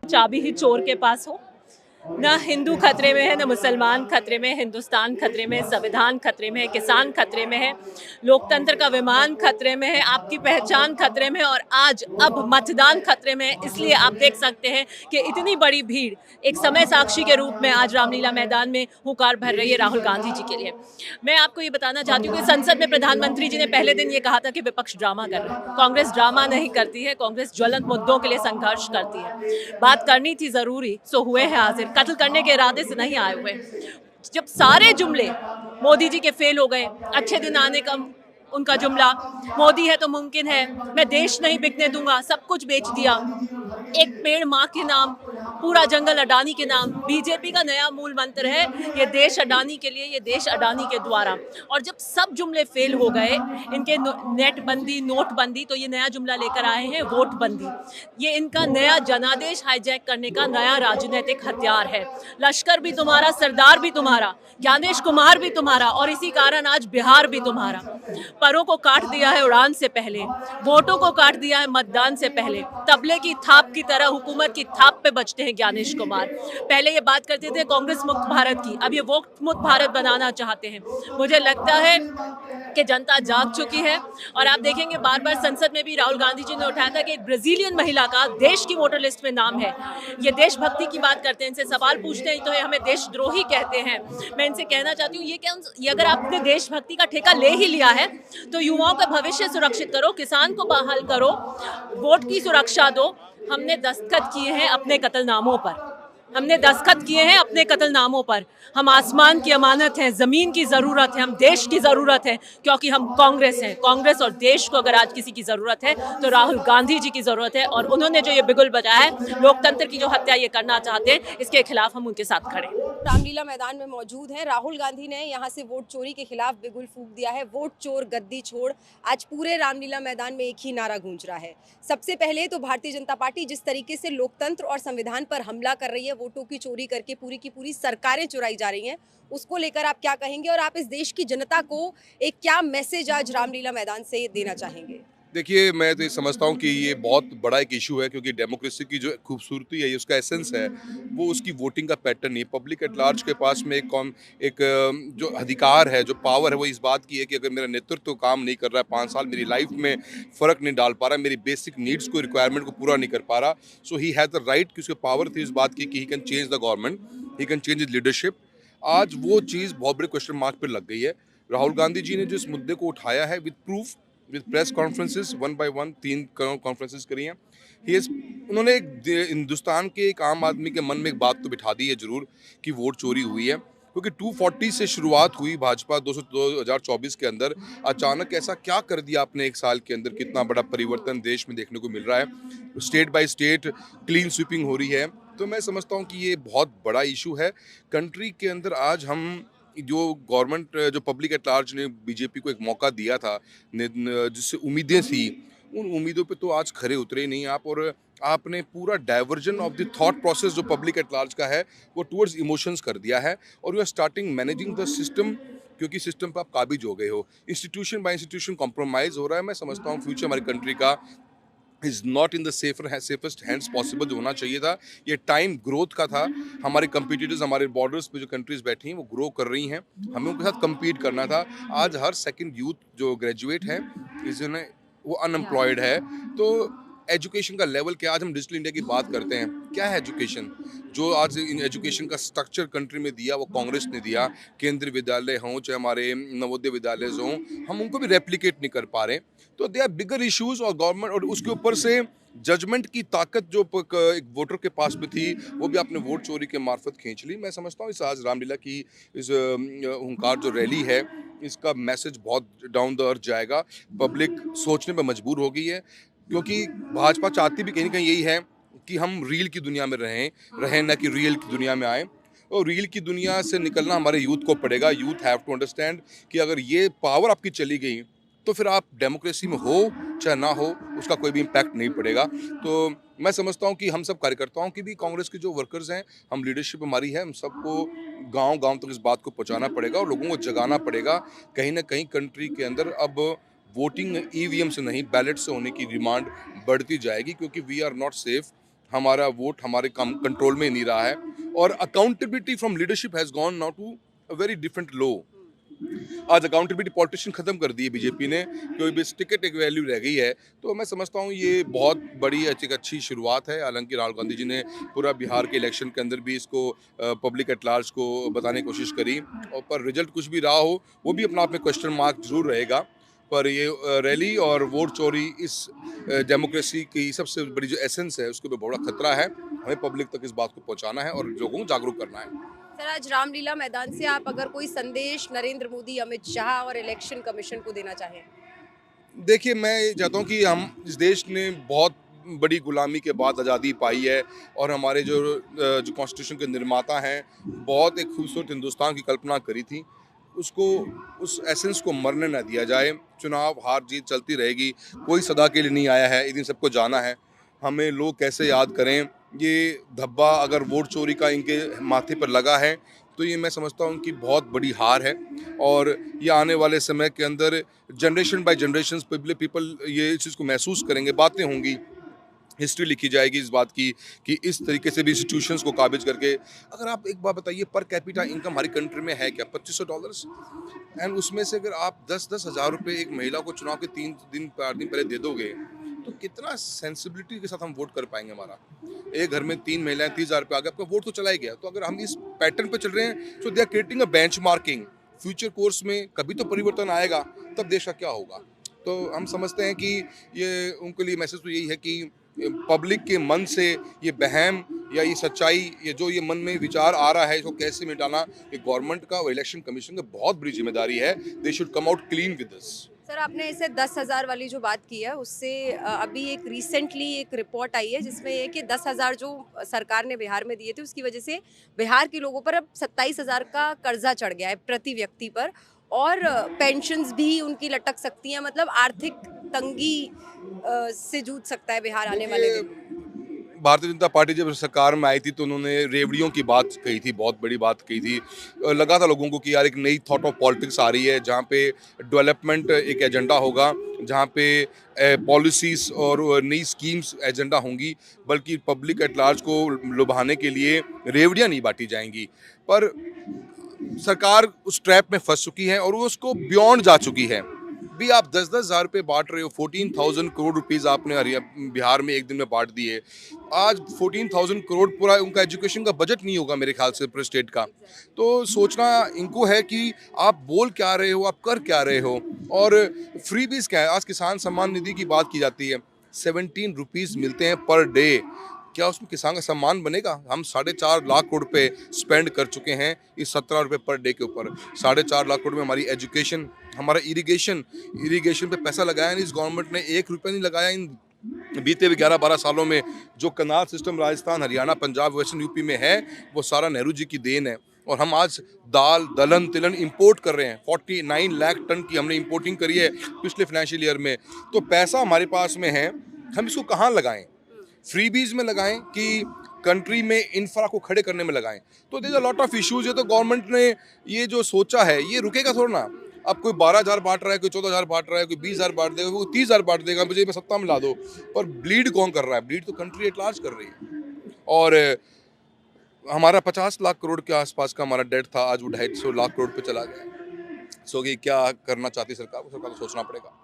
चाबी ही चोर के पास हो। ना हिंदू खतरे में है, ना मुसलमान खतरे में है, हिंदुस्तान खतरे में है, संविधान खतरे में है, किसान खतरे में है, लोकतंत्र का विमान खतरे में है, आपकी पहचान खतरे में है और आज अब मतदान खतरे में है। इसलिए आप देख सकते हैं कि इतनी बड़ी भीड़ एक समय साक्षी के रूप में आज रामलीला मैदान में हुंकार भर रही है राहुल गांधी जी के लिए। मैं आपको ये बताना चाहती हूँ कि संसद में प्रधानमंत्री जी ने पहले दिन ये कहा था कि विपक्ष ड्रामा कर रहा है। कांग्रेस ड्रामा नहीं करती है, कांग्रेस ज्वलंत मुद्दों के लिए संघर्ष करती है। बात करनी थी जरूरी, सो हुए हैं हाजिर, कत्ल करने के इरादे से नहीं आए हुए। जब सारे जुमले मोदी जी के फेल हो गए, अच्छे दिन आने का उनका जुमला, मोदी है तो मुमकिन है, मैं देश नहीं बिकने दूंगा, सब कुछ बेच दिया, एक पेड़ माँ के नाम, पूरा जंगल अडानी के नाम। बीजेपी का नया मूल मंत्र है, ये देश अडानी के लिए, ये देश अडानी के द्वारा। और जब सब जुमले फेल हो गए, इनके नेट बंदी, नोट बंदी, तो ये नया जुमला लेकर आए हैं वोट बंदी। ये इनका नया जनादेश हाईजैक करने का नया राजनीतिक हथियार है। लश्कर भी तुम्हारा, सरदार भी तुम्हारा, ज्ञानेश कुमार भी तुम्हारा और इसी कारण आज बिहार भी तुम्हारा। परों को काट दिया है उड़ान से पहले, वोटों को काट दिया है मतदान से पहले। तबले की थाप की तरह हुकूमत की थाप पे बचते हैं ज्ञानेश कुमार। पहले ये बात करते थे कांग्रेस मुक्त भारत की, अब ये वोट मुक्त भारत बनाना चाहते हैं। मुझे लगता है कि जनता जाग चुकी है और आप देखेंगे बार बार संसद में भी राहुल गांधी जी ने उठाया था कि एक ब्राजीलियन महिला का देश की वोटर लिस्ट में नाम है। ये देशभक्ति की बात करते हैं, इनसे सवाल पूछते हैं तो ये हमें देशद्रोही कहते हैं। मैं इनसे कहना चाहती हूँ ये अगर आपने देशभक्ति का ठेका ले ही लिया है तो युवाओं का भविष्य सुरक्षित करो, किसान को बहाल करो, वोट की सुरक्षा दो। हमने दस्तखत किए हैं अपने कत्लनामों पर, हमने दस्तखत किए हैं अपने कत्लनामों पर। हम आसमान की अमानत हैं, ज़मीन की ज़रूरत है, हम देश की ज़रूरत है, क्योंकि हम कांग्रेस हैं। कांग्रेस और देश को अगर आज किसी की ज़रूरत है तो राहुल गांधी जी की ज़रूरत है और उन्होंने जो ये बिगुल बजाया है, लोकतंत्र की जो हत्या ये करना चाहते हैं, इसके खिलाफ हम उनके साथ खड़े हैं। रामलीला मैदान में मौजूद हैं। राहुल गांधी ने यहां से वोट चोरी के खिलाफ बिगुल फूंक दिया है, वोट चोर गद्दी छोड़। आज पूरे रामलीला मैदान में एक ही नारा गूंज रहा है। सबसे पहले तो भारतीय जनता पार्टी जिस तरीके से लोकतंत्र और संविधान पर हमला कर रही है, वोटों की चोरी करके पूरी की पूरी सरकारें चुराई जा रही हैं, उसको लेकर आप क्या कहेंगे और आप इस देश की जनता को एक क्या मैसेज आज रामलीला मैदान से देना चाहेंगे? देखिए, मैं तो ये समझता हूँ कि ये बहुत बड़ा एक इशू है, क्योंकि डेमोक्रेसी की जो खूबसूरती है, उसका एसेंस है, वो उसकी वोटिंग का pattern he. Public at large के पास में जो अधिकार है, जो पावर है, वो इस बात की है कि अगर मेरा नेतृत्व काम नहीं कर रहा है, 5 साल मेरी लाइफ में फ़र्क नहीं डाल पा रहा, मेरी बेसिक नीड्स को, रिक्वायरमेंट को पूरा नहीं कर पा रहा, सो ही हैज़ द राइट, कि उसकी पावर थी इस बात की कि he can change the government, he can change his leadership. आज वो चीज़ बहुत बड़े क्वेश्चन मार्क पर लग गई है। राहुल गांधी जी ने जिस मुद्दे को उठाया है, with proof, with press conferences, 1 by 1 3 conferences करी हैं। उन्होंने हिंदुस्तान के एक आम आदमी के मन में एक बात तो बिठा दी है जरूर कि वोट चोरी हुई है, क्योंकि 240 से शुरुआत हुई भाजपा 2024 के अंदर। अचानक ऐसा क्या कर दिया आपने एक साल के अंदर? कितना बड़ा परिवर्तन देश में देखने को मिल रहा है, state by state clean sweeping हो रही है। तो मैं समझता हूँ कि ये बहुत बड़ा इशू है कंट्री के अंदर। आज हम जो गवर्नमेंट, जो पब्लिक एट लार्ज ने बीजेपी को एक मौका दिया था, जिससे उम्मीदें थी, उन उम्मीदों पे तो आज खरे उतरे नहीं आप। और आपने पूरा diversion of the thought process जो पब्लिक एट लार्ज का है, वो टुवर्ड्स इमोशंस कर दिया है। और you are starting managing the system, क्योंकि सिस्टम पर आप काबिज हो गए हो। इंस्टीट्यूशन बाय इंस्टीट्यूशन कॉम्प्रोमाइज़ हो रहा है। मैं समझता हूँ फ्यूचर हमारी कंट्री का is not in the safest hands possible जो होना चाहिए था। ये टाइम ग्रोथ का था। हमारे कंपटीटर्स, हमारे बॉर्डर्स पे जो कंट्रीज़ बैठी हैं, वो ग्रो कर रही हैं, हमें उनके साथ कम्पीट करना था। आज हर सेकंड यूथ जो ग्रेजुएट है, वो अनएम्प्लॉयड है। तो एजुकेशन का लेवल क्या, आज हम डिजिटल इंडिया की बात करते हैं, क्या है एजुकेशन? जो आज इन एजुकेशन का स्ट्रक्चर कंट्री में दिया, वो कांग्रेस ने दिया। केंद्रीय विद्यालय हों, चाहे हमारे नवोदय विद्यालय हों, हम उनको भी रेप्लिकेट नहीं कर पा रहे। तो दे आर बिगर इश्यूज। और गवर्नमेंट, और उसके ऊपर से जजमेंट की ताकत जो एक वोटर के पास में थी, वो भी आपने वोट चोरी के मार्फत खींच ली। मैं समझता हूँ इस आज रामलीला की इस हुंकार जो रैली है, इसका मैसेज बहुत डाउन द अर्थ जाएगा। पब्लिक सोचने पर मजबूर हो गई है, क्योंकि भाजपा चाहती भी कहीं ना कहीं यही है कि हम रील की दुनिया में रहें न कि रियल की दुनिया में आए। और रील की दुनिया से निकलना हमारे यूथ को पड़ेगा। यूथ हैव टू अंडरस्टैंड कि अगर ये पावर आपकी चली गई, तो फिर आप डेमोक्रेसी में हो चाहे ना हो, उसका कोई भी इम्पैक्ट नहीं पड़ेगा। तो मैं समझता हूँ कि हम सब कार्यकर्ताओं की भी, कांग्रेस के जो वर्कर्स हैं, हम लीडरशिप हमारी है, हम सबको गांव-गांव तक इस बात को पहुँचाना पड़ेगा और लोगों को जगाना पड़ेगा। कहीं ना कहीं कंट्री के अंदर अब वोटिंग ईवीएम से नहीं, बैलेट से होने की डिमांड बढ़ती जाएगी, क्योंकि वी आर नॉट सेफ। हमारा वोट हमारे कंट्रोल में नहीं रहा है और accountability from leadership has gone now to a very different low. आज अकाउंटेबिलिटी पॉलिटिशियन खत्म कर दी है बीजेपी ने, कोई भी टिकट एक वैल्यू रह गई है। तो मैं समझता हूँ ये बहुत बड़ी एक अच्छी शुरुआत है। हालांकि राहुल गांधी जी ने पूरा बिहार के इलेक्शन के अंदर भी इसको पब्लिक एट लार्ज को बताने की कोशिश करी, और पर रिजल्ट कुछ भी रहा हो वो भी अपना आप में क्वेश्चन मार्क जरूर रहेगा। पर ये रैली और वोट चोरी इस डेमोक्रेसी की सबसे बड़ी जो एसेंस है उसके ऊपर बड़ा खतरा है। हमें पब्लिक तक इस बात को पहुंचाना है और लोगों को जागरूक करना है। सर, आज रामलीला मैदान से आप अगर कोई संदेश नरेंद्र मोदी, अमित शाह और इलेक्शन कमीशन को देना चाहें? देखिए, मैं ये चाहता हूँ कि हम इस देश ने बहुत बड़ी गुलामी के बाद आज़ादी पाई है और हमारे जो कॉन्स्टिट्यूशन के निर्माता हैं बहुत एक खूबसूरत हिंदुस्तान की कल्पना करी थी। उसको उस एसेंस को मरने ना दिया जाए। चुनाव हार जीत चलती रहेगी, कोई सदा के लिए नहीं आया है, एक दिन सबको जाना है। हमें लोग कैसे याद करें, ये धब्बा अगर वोट चोरी का इनके माथे पर लगा है तो ये मैं समझता हूँ कि बहुत बड़ी हार है। और ये आने वाले समय के अंदर जनरेशन बाय जनरेशन पीपल ये इस चीज़ को महसूस करेंगे, बातें होंगी, हिस्ट्री लिखी जाएगी इस बात की कि इस तरीके से भी इंस्टीट्यूशंस को काबिज करके। अगर आप एक बात बताइए, पर कैपिटा इनकम हमारी कंट्री में है क्या? $2500। एंड उसमें से अगर आप 10-10 हज़ार रुपये एक महिला को चुनाव के 3 दिन 4 दिन पहले दे दोगे तो कितना सेंसिबिलिटी के साथ हम वोट कर पाएंगे। हमारा एक घर में 3 महिलाएं 30,000 रुपये आ गए, आपका वोट तो चला ही गया। तो अगर हम इस पैटर्न पे चल रहे हैं तो they are creating a benchmarking. Future course में कभी तो परिवर्तन आएगा, तब देश का क्या होगा। तो हम समझते हैं कि ये उनके लिए मैसेज तो यही है कि पब्लिक के मन से ये बहम या ये सच्चाई, ये जो ये मन में विचार आ रहा है, इसको कैसे मिटाना, ये गवर्नमेंट का और इलेक्शन कमीशन का बहुत बड़ी जिम्मेदारी है। They should come out clean with this. Sir, आपने इसे 10,000 वाली जो बात की है उससे अभी एक रिसेंटली एक रिपोर्ट आई है जिसमें ये कि 10,000 जो सरकार ने बिहार में दिए थे उसकी वजह से बिहार के लोगों पर अब 27,000 का कर्जा चढ़ गया है प्रति व्यक्ति पर, और पेंशन्स भी उनकी लटक सकती हैं। मतलब आर्थिक तंगी से जूझ सकता है बिहार आने वाले दिन। भारतीय जनता पार्टी जब सरकार में आई थी तो उन्होंने रेवड़ियों की बात कही थी, बहुत बड़ी बात कही थी। लगा था लोगों को कि यार एक नई थॉट ऑफ पॉलिटिक्स आ रही है जहाँ पे डेवलपमेंट एक एजेंडा होगा, जहाँ पे पॉलिसीज और नई स्कीम्स एजेंडा होंगी, बल्कि पब्लिक एट लार्ज को लुभाने के लिए रेवड़ियाँ नहीं बांटी जाएंगी। पर सरकार उस ट्रैप में फंस चुकी है और वो उसको बियॉन्ड जा चुकी है। भी आप 10-10 हज़ार रुपये बांट रहे हो, 14,000 करोड़ रुपीज़ आपने बिहार में एक दिन में बांट दिए। आज 14,000 करोड़ पूरा उनका एजुकेशन का बजट नहीं होगा मेरे ख्याल से पूरे स्टेट का। तो सोचना इनको है कि आप बोल क्या रहे हो, आप कर क्या रहे हो। और फ्रीबीज क्या है, आज किसान सम्मान निधि की बात की जाती है, 17 रुपीज़ मिलते हैं पर डे। क्या उसमें किसान का सम्मान बनेगा? हम 4.5 लाख करोड़ रुपए स्पेंड कर चुके हैं इस 17 रुपये पर डे के ऊपर। 4.5 लाख करोड़ में हमारी एजुकेशन, हमारा इरिगेशन पे पैसा लगाया नहीं इस गवर्नमेंट ने, 1 रुपया नहीं लगाया इन बीते हुए 11-12 सालों में। जो canal system Rajasthan, Haryana, Punjab, western UP में है वो सारा नेहरू जी की देन है। और हम आज दाल, दलहन, तिलहन इंपोर्ट कर रहे हैं। 49 लाख टन की हमने इंपोर्टिंग करी है पिछले फाइनेंशियल ईयर में। तो पैसा हमारे पास में है, हम इसको कहाँ लगाएं? फ्रीबीज में लगाएं कि कंट्री में इंफ्रा को खड़े करने में लगाएं? तो there a lot of issues है। तो गवर्नमेंट ने ये जो सोचा है ये रुकेगा थोड़ा ना। अब कोई 12,000 बांट रहा है, कोई 14,000 बांट रहा है, कोई 20,000 बांट देगा, कोई 30,000 बांट देगा, मुझे मैं सत्ता में ला दो। पर ब्लीड कौन कर रहा है? ब्लीड तो कंट्री एट लार्ज कर रही है। और हमारा 50 लाख करोड़ के आसपास का हमारा डेट था, आज वो 250 लाख करोड़ पे चला गया। सो कि क्या करना चाहती सरकार को, सरकार को सोचना पड़ेगा।